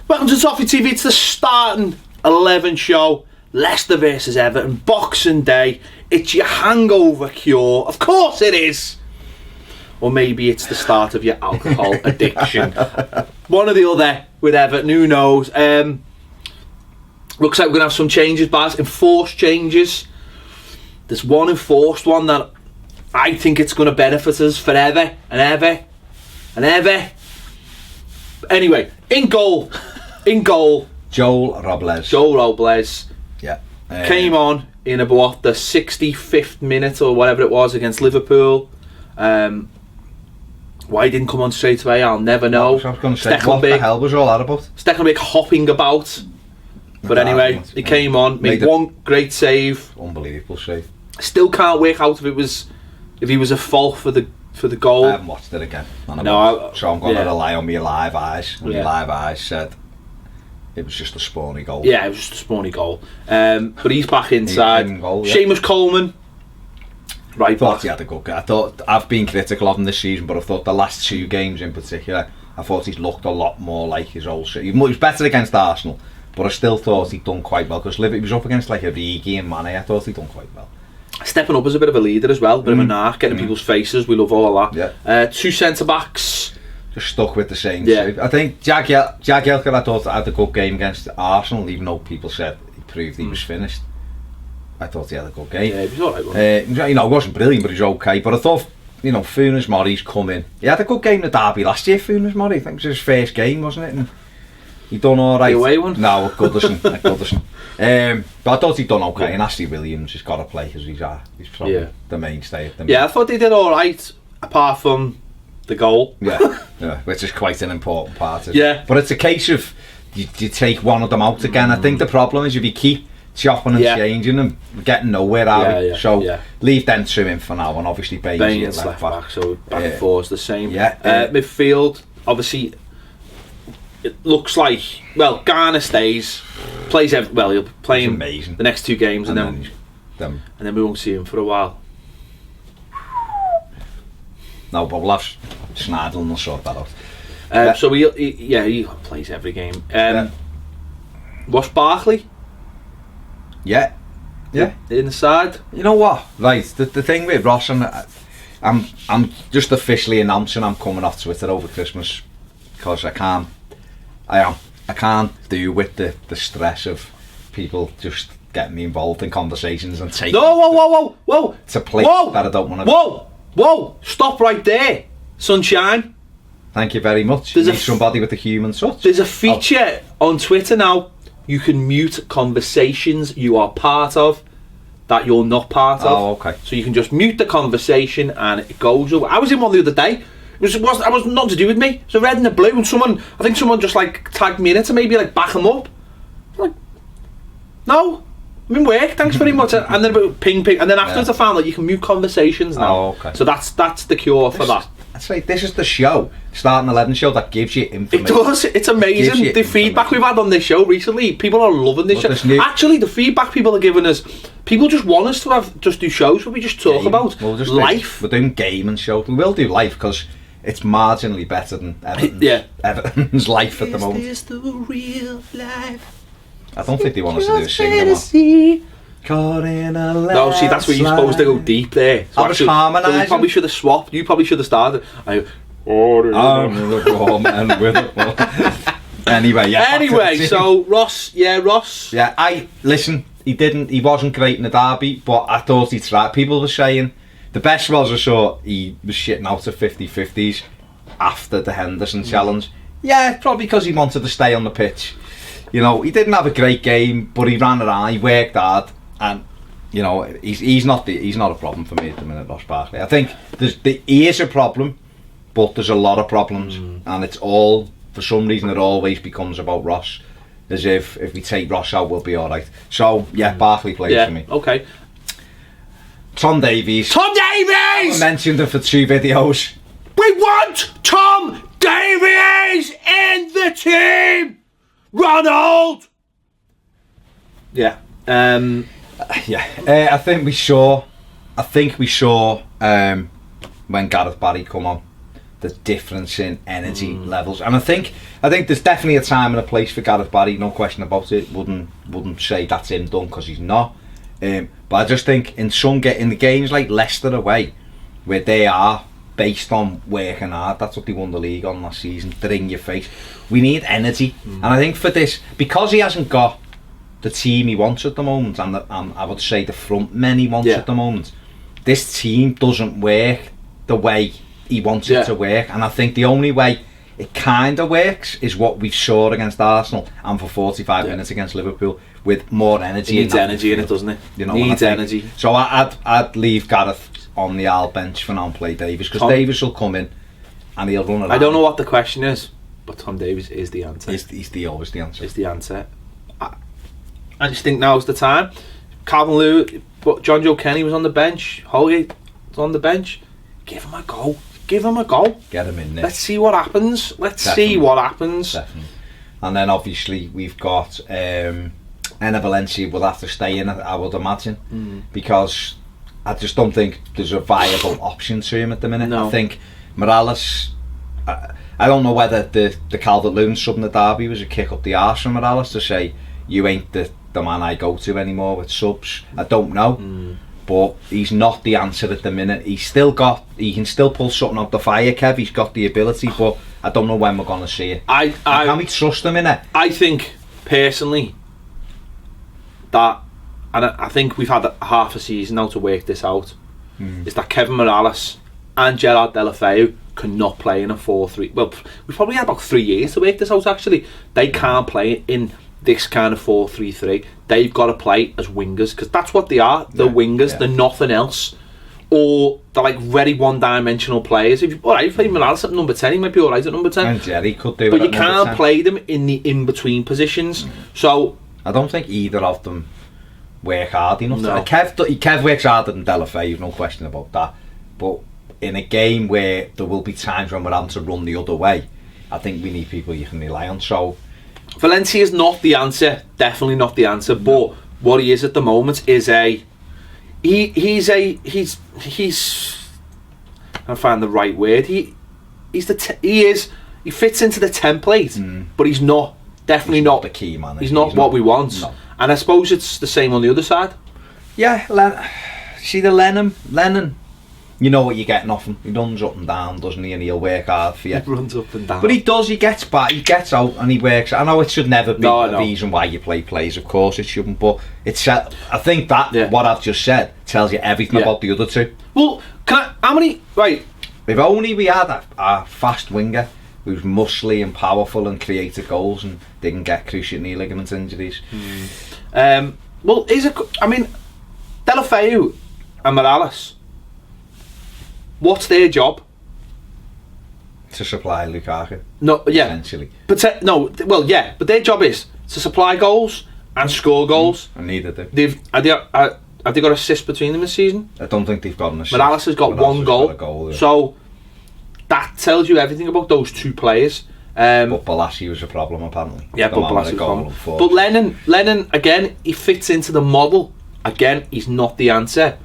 Welcome to Toffee TV. It's the starting 11 show. Leicester versus Everton, Boxing Day. It's your hangover cure. Of course it is. Or maybe it's the start of your alcohol addiction. One or the other with Everton, who knows. Looks like we're going to have some changes, Baz. Enforced changes. There's one enforced one that I think it's going to benefit us forever and ever and ever. Anyway, in goal. Joel Robles. Yeah. Came on in about the 65th minute or whatever it was against Liverpool. Why he didn't come on straight away, I'll never know. I was going to say, what the hell was all that about? Stecklenburg hopping about. But anyway, he came on, made one great save. Unbelievable save. Still can't work out if he was a fault for the goal. I haven't watched it again. So I'm going to rely on my live eyes. And my live eyes said it was just a spawny goal. Yeah, it was just a spawny goal. But he's back inside. Seamus Coleman. Right, I thought he had a good game. I've been critical of him this season, but I thought the last two games in particular, I thought he's looked a lot more like his old shit. He was better against Arsenal, but I still thought he'd done quite well because he was up against like Origi and Mane. I thought he'd done quite well. Stepping up as a bit of a leader as well, a bit of a narc, getting in people's faces. We love all of that. Yeah. Two centre backs. Just stuck with the same. Yeah. I think Jagielka, I thought, had a good game against Arsenal, even though people said he proved he was finished. I thought he had a good game. Yeah, he was alright. It wasn't brilliant, but he was okay. But I thought, Funes Mori's come in. He had a good game in the derby last year, Funes Mori. I think it was his first game, wasn't it? And he done alright. The away one? No, at Goodison. But I thought he'd done okay. And Ashley Williams has got to play because he's probably the mainstay at the moment. Yeah, I thought they did alright, apart from the goal. Yeah, which is quite an important part of it. Yeah. But it's a case of you take one of them out again. I think the problem is if you keep chopping and changing them, getting nowhere out of it. So leave them two in for now, and obviously Baines left back, so back and forth the same. Yeah. Midfield, obviously, it looks like Garner stays, plays he'll be playing the next two games, and then we won't see him for a while. No, but we'll have Schneider and we'll sort that out. So he plays every game. What's Barkley? Yeah. Inside. You know what? Right, the thing with Ross, and I'm just officially announcing I'm coming off Twitter over Christmas because I can't do with the stress of people just getting me involved in conversations and taking whoa to play that I don't want to. Whoa! Stop right there, sunshine. Thank you very much. There's somebody with a human touch. There's a feature on Twitter now. You can mute conversations you are part of that you're not part of. Oh, okay. So you can just mute the conversation and it goes away. I was in one the other day. It was nothing to do with me. So red and the blue, and I think someone just like tagged me in it to maybe like back them up. I'm like, no, I'm in work. Thanks very much. And then about ping, and then afterwards I found that you can mute conversations now. Oh, okay. So that's the cure for that. That's right. This is the show, starting 11 show that gives you information. It does. It's amazing. The feedback we've had on this show recently, people are loving this show. Actually, the feedback people are giving us, people just want us to just do shows where we just talk about life. We're doing game and show. We will do life because it's marginally better than Everton's life at the moment. Is this the real life? I don't think they want us to do a single. No, see, that's where you're supposed to go deep there. So I was harmonising. So we probably should have swapped. You probably should have started. Anyway, so Ross. Yeah, listen. He wasn't great in the derby, but I thought he tried. People were saying the best was I saw he was shitting out of 50-50s after the Henderson challenge. Yeah, probably because he wanted to stay on the pitch. He didn't have a great game, but he ran around, he worked hard, and he's not a problem for me at the minute, Ross Barkley. I think he is a problem, but there's a lot of problems, and it's all, for some reason, it always becomes about Ross, as if we take Ross out, we'll be all right. So Barkley plays for me. Okay. Tom Davies. I mentioned him for 2 videos. We want Tom Davies in the team. Ronald. I think we saw when Gareth Barry come on the difference in energy levels. And I think there's definitely a time and a place for Gareth Barry, no question about it. Wouldn't say that's him done, because he's not. But I just think in the games like Leicester away, where they are based on working hard, that's what they won the league on last season, they're in your face. We need energy, and I think for this, because he hasn't got the team he wants at the moment, and I would say the front men he wants at the moment, this team doesn't work the way he wants it to work. And I think the only way it kind of works is what we saw against Arsenal and for 45 minutes against Liverpool, with more energy. It needs energy in it, doesn't it? You know, needs energy. So I'd leave Gareth on the Al bench for now and play Davies, because Davies will come in and he'll run around. I don't know what the question is, but Tom Davies is the answer. He's always the answer. Is the answer. I just think now's the time. Calvin Lewis, but John Joe Kenny was on the bench. Holgate was on the bench. Give him a go. Give him a go. Get him in there. Let's see what happens. See what happens. Definitely. And then obviously we've got Enna Valencia will have to stay in, I would imagine, because I just don't think there's a viable option to him at the minute. No. I think Morales, I don't know whether the Calvert-Lewin sub in the derby was a kick up the arse from Morales to say, you ain't the man I go to anymore with subs. I don't know. But he's not the answer at the minute. He can still pull something out the fire, Kev. He's got the ability, but I don't know when we're going to see it. Can we trust him in it? I think, personally, that, and I think we've had half a season now to work this out, is that Kevin Morales and Gerard Deulofeu cannot play in a 4-3. Well, we've probably had about 3 years to work this out, actually. They can't play in this kind of 4-3-3. They've got to play as wingers, because that's what they are. They're wingers. They're nothing else. Or they're like very one-dimensional players. If you play Morales at number 10, he might be alright at number 10. And Jerry could do it. But you can't play them in the in-between positions. So I don't think either of them work hard enough. No. Kev works harder than Deulofeu, no question about that. But in a game where there will be times when we're having to run the other way, I think we need people you can rely on. So Valencia is not the answer, definitely not the answer. But what he is at the moment is he's I find the right word. He fits into the template, but he's not not the key man. He's not what we want. No. And I suppose it's the same on the other side. Yeah, see the Lennon. You know what you're getting off him. He runs up and down, doesn't he? And he'll work hard for you. He runs up and down. But he does. He gets back. He gets out and he works. I know it should never be the reason why you play plays. Of course it shouldn't. But it's. I think that what I've just said tells you everything about the other two. Well, how many? Right. If only we had a fast winger who's muscly and powerful and created goals and didn't get cruciate knee ligament injuries. Well, Deulofeu and Morales, what's their job? To supply Lukaku. No, yeah. Essentially. But but their job is to supply goals and score goals. And neither do. Have they got assists between them this season? I don't think they've got an assist. Morales has got one goal. So that tells you everything about those two players. But Balassi was a problem apparently. Yeah, but Balassi was a problem. But Lennon again, he fits into the model. Again, he's not the answer.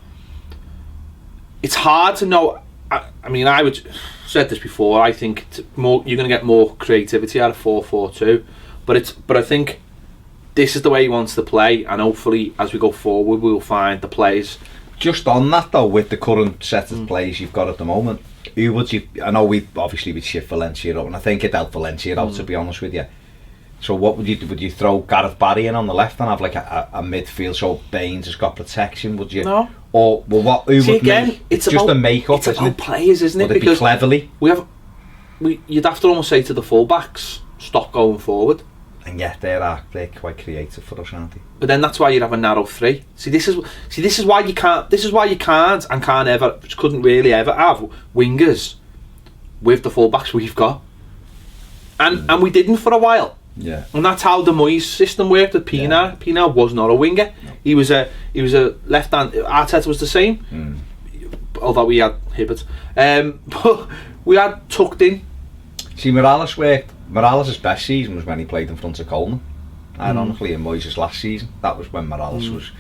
It's hard to know. I would said this before. I think you're going to get more creativity out of 4-4-2, but I think this is the way he wants to play, and hopefully as we go forward, we'll find the players. Just on that though, with the current set of players you've got at the moment, who would you? I know we'd shift Valencia up, and I think it helped Valencia out, to be honest with you. So what would you do? Would you throw Gareth Barry in on the left and have like a midfield so Baines has got protection? Would you? No. Or what? Who would make? It's just a make-up. It's about players, isn't it? Would it be cleverly? You'd have to almost say to the full-backs, stop going forward. And yet they're quite creative for us, aren't they? But then that's why you'd have a narrow three. This is why you can't. This is why you can't and can't ever, couldn't really ever have wingers with the full-backs we've got. And we didn't for a while. Yeah. And that's how the Moyes system worked with Pienaar. Pienaar was not a winger. No. He was a left hand. Arteta was the same. Although we had Hibbert. But we had tucked in. See, Morales' best season was when he played in front of Coleman. Ironically, in Moyes' last season, that was when Morales was.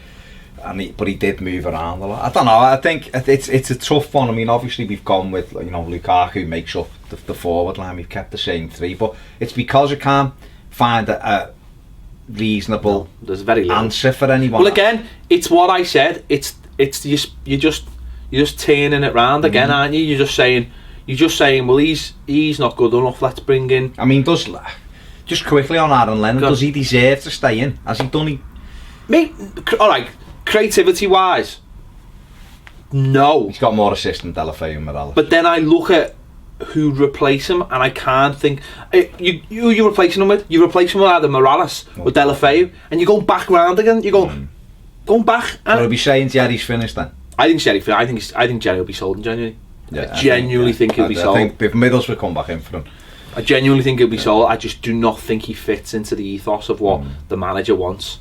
but he did move around a lot. I don't know. I think it's a tough one. I mean, obviously we've gone with Lukaku makes up the forward line. We've kept the same three, but it's because I can't find a reasonable there's very little answer for anyone. Well, again, it's what I said. It's you're just turning it round again, aren't you? You're just saying, well, he's not good enough. Let's bring in. I mean, just quickly on Aaron Lennon, does he deserve to stay in? Has he done it? Mate, all right. Creativity wise, no. He's got more assists than Delafeu and Morales. But then I look at who'd replace him, and I can't think. You replacing him with? You replace him with either Morales or Delafeu, and you're going back round again. You're going back. And will be saying Jerry's finished then? I think Jerry. I think Jerry will be sold in January. Yeah, I genuinely think he'll be sold. I think if Middlesbrough come back in for him. I genuinely think he'll be sold. I just do not think he fits into the ethos of what the manager wants.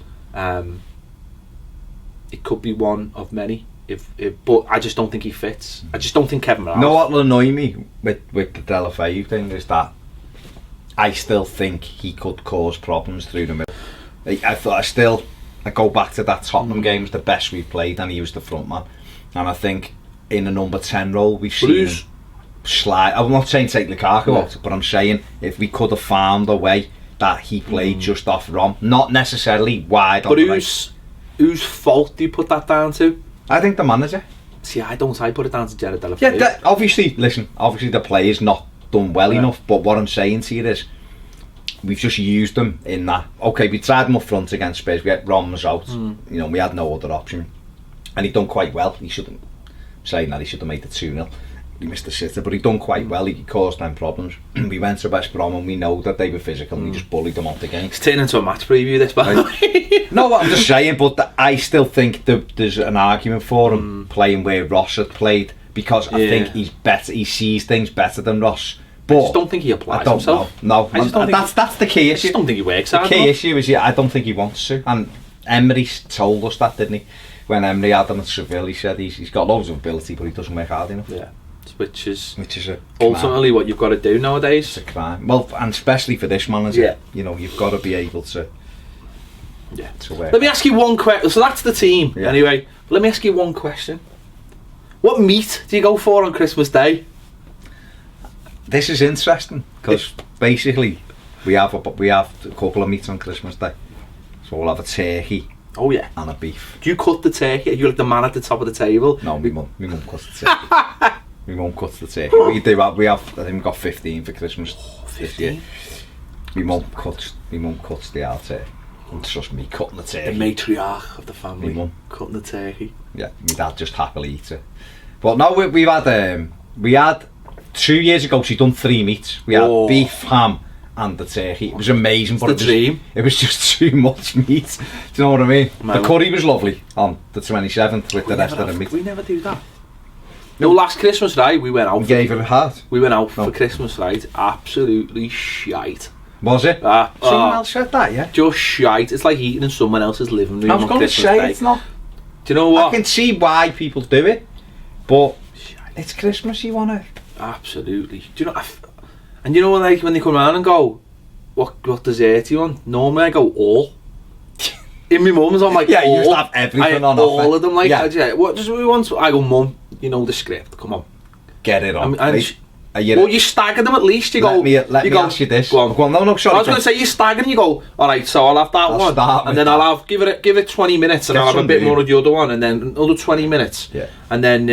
It could be one of many, but I just don't think he fits. I just don't think Kevin Morales. No, what will annoy me with the Delafeu thing is that I still think he could cause problems through the middle. I go back to that Tottenham game, was the best we played, and he was the front man. And I think in a number 10 role we've seen him slide. I'm not saying take Lukaku out, but I'm saying if we could have found a way that he played just off Rom, not necessarily wide. But whose fault do you put that down to? I think the manager. See, I put it down to Jared Delafeu. Yeah, obviously the player's not done well enough, but what I'm saying to you is we've just used them in that. Okay, we tried them up front against Spurs, we had Rom's out, we had no other option, and he done quite well. He shouldn't saying that he should have made it 2-0. He missed the sitter, but he done quite well. He caused them problems. We went to West Brom and we know that they were physical and we just bullied them off the game. It's turning into a match preview this, by the way. No, I'm just saying, but I still think there's an argument for him playing where Ross had played, because I think he's better. He sees things better than Ross. But I just don't think he applies himself. No, that's the key issue. I just don't think he works hard. The key issue is I don't think he wants to, and Emery told us that, didn't he? When Emery had him at Seville, he said he's got loads of ability, but he doesn't work hard enough. Yeah. Which is ultimately what you've got to do nowadays. It's a crime. Well, and especially for this manager, you've got to be able to. Yeah. To work. Let me ask you one question. So that's the team, anyway. Let me ask you one question. What meat do you go for on Christmas Day? This is interesting because basically we have a couple of meats on Christmas Day, so we'll have a turkey. Oh yeah. And a beef. Do you cut the turkey? Are you like the man at the top of the table? No, my mum cuts the turkey. My mum cuts the turkey. We have I think we got 15 for Christmas. 15? My mum cuts the out turkey. It's just me cutting the turkey. The matriarch of the family. My mum cutting the turkey. Yeah, my dad just happily eats it. But no, we had 2 years ago. She done 3 meats. We had beef, ham, and the turkey. It was amazing, but it was just too much meat. Do you know what I mean? The curry was lovely on the 27th with the rest of the meat. We never do that. No, last Christmas night we went out. We gave it a heart. We went out for Christmas night. Absolutely shite. Was it? Someone else said that, yeah? Just shite. It's like eating in someone else's living room. I was going to say it's not. Do you know what? I can see why people do it, but it's Christmas. You want to. Absolutely. Do you know? And you know when they come around and go, what dessert do you want? Normally I go all. In my mum's, I'm like, yeah, you just have everything on all offer. of them. Like, what does we want? I go, Mum, you know the script. Come on, get it on. You stagger them at least. You let me ask you this. Go on. No, sorry. I was going to say you stagger and you go, all right. So I'll have that one, and then I'll have give it 20 minutes, and I'll have a bit more of the other one, and then another 20 minutes. Yeah. And then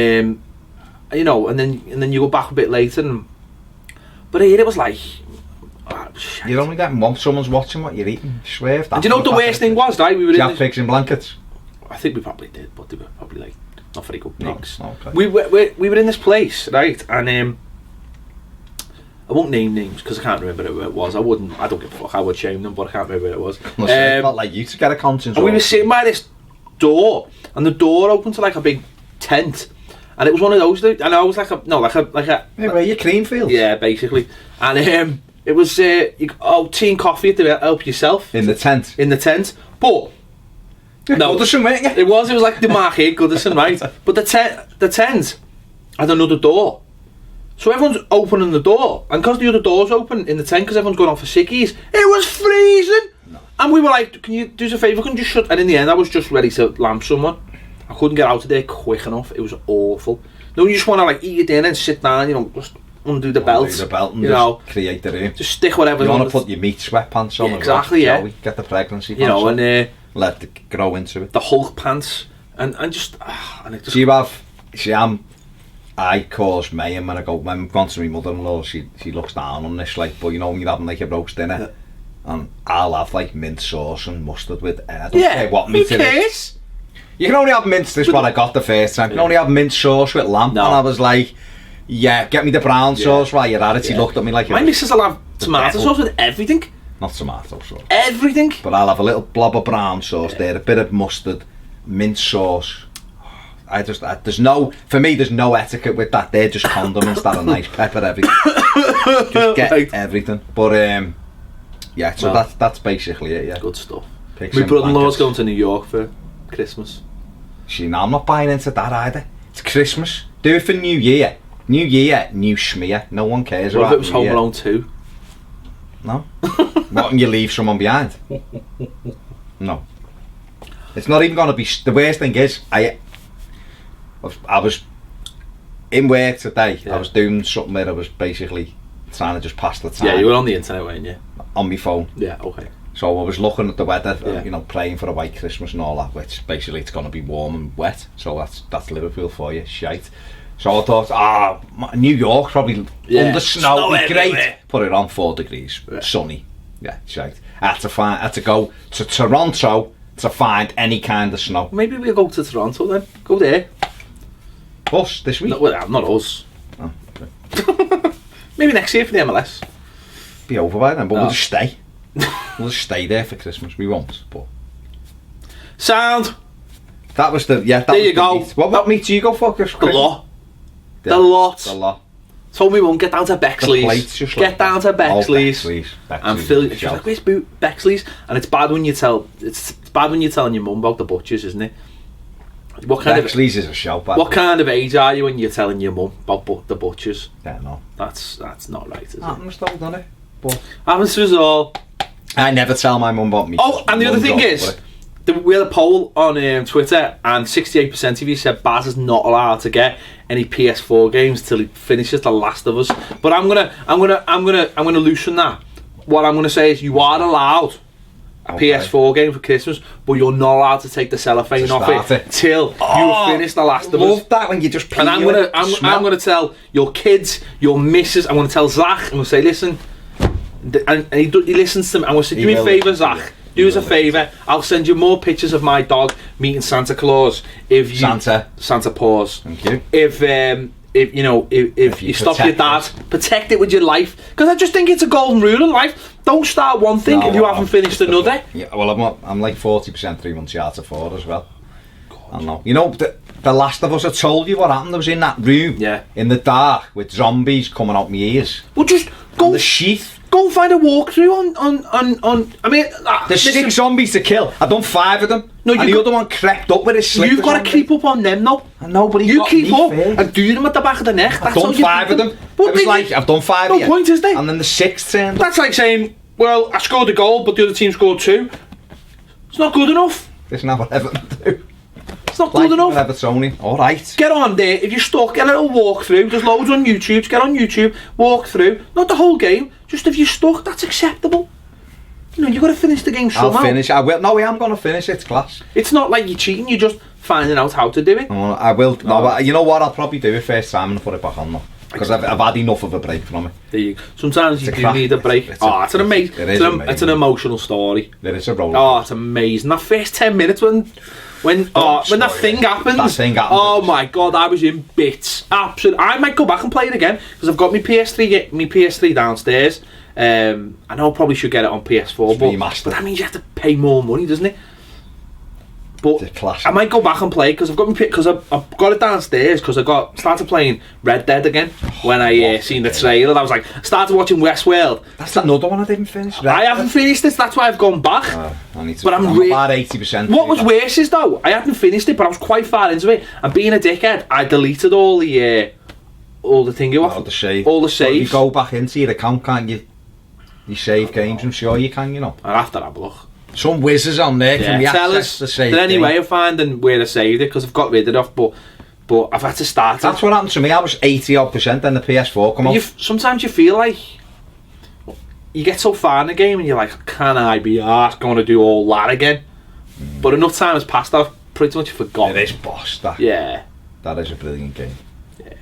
and then you go back a bit later. But here it was like. You're only getting one. Someone's watching what you're eating. Swear. And do you know what the worst thing was? Right, we were in pigs in blankets. I think we probably did, but they were probably like not very good pigs. No, okay. We were in this place, right, and I won't name names because I can't remember who it was. I don't give a fuck. I would shame them, but I can't remember who it was. Not like you to get a conscience. And we were sitting by this door, and the door opened to like a big tent, and it was one of those. And I was like a. Yeah, where you Creamfield? Yeah, basically, and it was tea and coffee to help yourself in the tent. But no, Goodison, weren't you? It was like the Marquis Goodison, right? But the tent had another door, so everyone's opening the door, and because the other door's open in the tent, because everyone's going on for sickies, it was freezing. No. And we were like, "Can you do us a favour? Can you just shut?" And in the end, I was just ready to lamp someone. I couldn't get out of there quick enough. It was awful. No, you just want to like eat your dinner and sit down, you know, just undo the belt. Undo the belt and you just know, create the room. Just stick whatever. You want to put your meat sweatpants on. Yeah, exactly, yeah. Get the pregnancy pants you know, on. And let it grow into it. The Hulk pants, and just, and it just. I cause mayhem when I've gone to my mother-in-law, she looks down on this, like, but you know when you're having like a roast dinner, and I'll have like mint sauce and mustard with it. I don't care what meat it is. You can only have mint, this is what I got the first time, you can only have mint sauce with lamb, and I was like, yeah, get me the brown sauce while you're at it. She looked at me like... My missus will have tomato sauce with everything. Not tomato sauce. Everything. But I'll have a little blob of brown sauce there, a bit of mustard, mint sauce. There's no etiquette with that. They're just condiments that are nice, pepper, everything. Just get everything. But yeah, so that's basically it. Yeah, good stuff. My brother-in-law's going to New York for Christmas. I'm not buying into that either. It's Christmas. Do it for New Year. New Year, new schmear. No one cares what about if it was Home Alone 2? No. What, and you leave someone behind? No. It's not even going to be... The worst thing is, I was in work today. I was doing something where I was basically trying to just pass the time. Yeah, you were on the internet, weren't you? On my phone. Yeah, okay. So I was looking at the weather, you know, praying for a white Christmas and all that, which basically it's going to be warm and wet. So that's Liverpool for you, shite. So I thought, New York probably under snow, be great. Put it on 4 degrees, sunny. Yeah, shite. I had to go to Toronto to find any kind of snow. Maybe we'll go to Toronto then. Go there. Us this week? No, well, not us. Oh, okay. Maybe next year for the MLS. Be over by then, but we'll just stay. We'll just stay there for Christmas. We won't, but... Sound. That was the... Yeah, that there was you go. Meat. What meat do you go for Christmas? The lot. The lot. The lot. Told me won't get down to Bexley's. Get down to Bexley's. And fill. She's like, where's Bexley's? And it's bad when you tell. It's bad when you're telling your mum about the butchers, isn't it? What kind Bexley's is a shout. What kind of age are you when you're telling your mum about the butchers? Yeah, no. That's not right, is it? Happens still done it. But happens to us all. I never tell my mum about me. Oh, and the other thing is, we had a poll on Twitter, and 68% of you said Baz is not allowed to get any PS4 games till he finishes The Last of Us. But I'm gonna loosen that. What I'm gonna say is, you are allowed a PS4 game for Christmas, but you're not allowed to take the cellophane off it till you finish The Last of Us. I love that when you just peel it. And I'm gonna tell your kids, your missus. I'm gonna tell Zach. I'm gonna say, listen, and he listens to me. I'm gonna say, do me a favour, Zach. Do us a favour. I'll send you more pictures of my dog meeting Santa Claus if you Santa Paws. Thank you. If you stop your dad, protect it with your life, because I just think it's a golden rule in life. Don't start one thing if you haven't finished another. Yeah, well, I'm like 40% 3 months out of 4 as well. I know. You know, the Last of Us, I told you what happened. I was in that room, in the dark, with zombies coming out my ears. Well, just go. The sheath. Go and find a walkthrough on. I mean, there's 6 zombies to kill. I've done 5 of them. No, and the other one crept up with his slip. You've got to keep up on them now. And nobody. You keep up and do them at the back of the neck. I've done 5 of them. It was like, I've done 5 of them. No point, is there? And then the 6th turned. That's like saying, well, I scored a goal, but the other team scored 2. It's not good enough. It's not what Everton do. It's not good enough. Evertonian. All right. Get on there. If you're stuck, get a little walkthrough. There's loads on YouTube. Just get on YouTube, walk through. Not the whole game. Just if you're stuck, that's acceptable. You know, you've got to finish the game somehow. I'll finish. I will. No, I am going to finish. It's class. It's not like you're cheating. You're just finding out how to do it. Oh, I will. No, you know what? I'll probably do it first time and put it back on though. Because I've had enough of a break from it. There you go. Sometimes you do need a break. It's an amazing. It's an emotional story. There is a roller. Oh, it's amazing. That first 10 minutes when that thing happens. Oh my god, I was in bits. Absolutely. I might go back and play it again because I've got my PS3 downstairs. I know I probably should get it on PS4, but that means you have to pay more money, doesn't it? But I might go back and play because I've got it downstairs because I started playing Red Dead again when I seen the trailer. I was like, started watching Westworld. That's another one I didn't finish. I haven't finished this. That's why I've gone back. I need to. But I'm about 80%. What was worse is though, I hadn't finished it, but I was quite far into it. And being a dickhead, I deleted all the thing off. All the saves. So you go back into your account, can't you? You save games. I'm sure you can. You know. I'll have to have a look. Some whizzes on there from the Tell access us, to say is there any way of finding where I saved it? Because I've got rid of it, but I've had to start That's it. what happened to me. I was 80% then the PS4 come out. Sometimes you feel like you get so far in the game and you're like, can I be arsed going to do all that again? But enough time has passed, I've pretty much forgotten. It is boss, that. Yeah. That is a brilliant game. Yeah.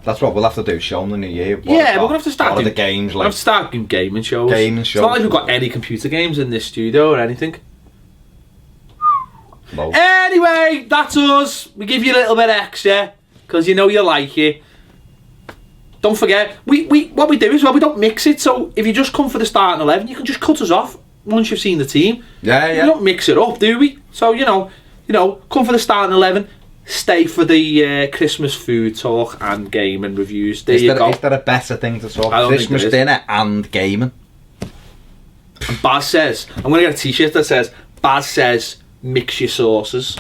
That's what we'll have to do, show them the new year. We're going to have to start What are the games We'll like? have to start doing gaming shows. Gaming It's shows. not like we've got any computer games in this studio or anything. No. Anyway, that's us. We give you a little bit extra because you know you like it. Don't forget, we what we do is, well, we don't mix it. So if you just come for the starting 11, you can just cut us off once you've seen the team. Yeah, yeah. We don't mix it up, do we? So you know, come for the starting 11. Stay for the Christmas food talk and gaming reviews. There you go. Is there a better thing to talk? I don't think Christmas there is. dinner and gaming. And Baz says, I'm going to get a t-shirt that says, Baz says, mix your sauces.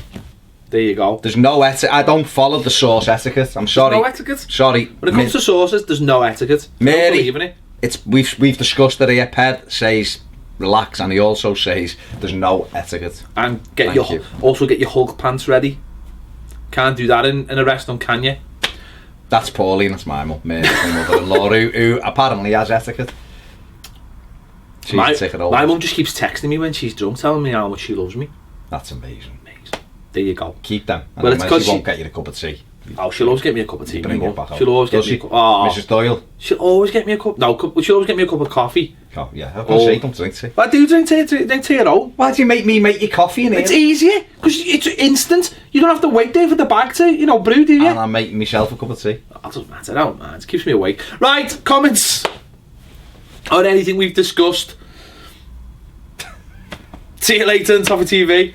There you go. There's no etiquette. I don't follow the sauce etiquette. I'm sorry. No etiquette. Sorry. When it comes to sauces, there's no etiquette. I don't Mary, believe in it. It's we've discussed it here. Ped says relax, and he also says there's no etiquette. And Thank you. also get your Hulk pants ready. Can't do that in a restaurant, can you? That's Pauline. That's my mother-in-law who apparently has etiquette. She's My taken over. my mum just keeps texting me when she's drunk, telling me how much she loves me. That's amazing. There you go. Keep them. And Well, it's then 'cause she won't she- get you a cup of tea. Oh, she'll always get me a cup of tea. Bring my it mum. back out. She'll always get Does me a she? cup. Oh, Mrs. Doyle. she'll always get me a cup. No, she'll always get me a cup of coffee. Oh, yeah, I was going to say, don't drink tea. I do drink tea at all. Why do you make me make your coffee in here? It's easier because it's instant. You don't have to wait there for the bag to, brew, do you? And I'm making myself a cup of tea. That doesn't matter. I don't mind. It keeps me awake. Right, comments on anything we've discussed. See you later on Toffee TV.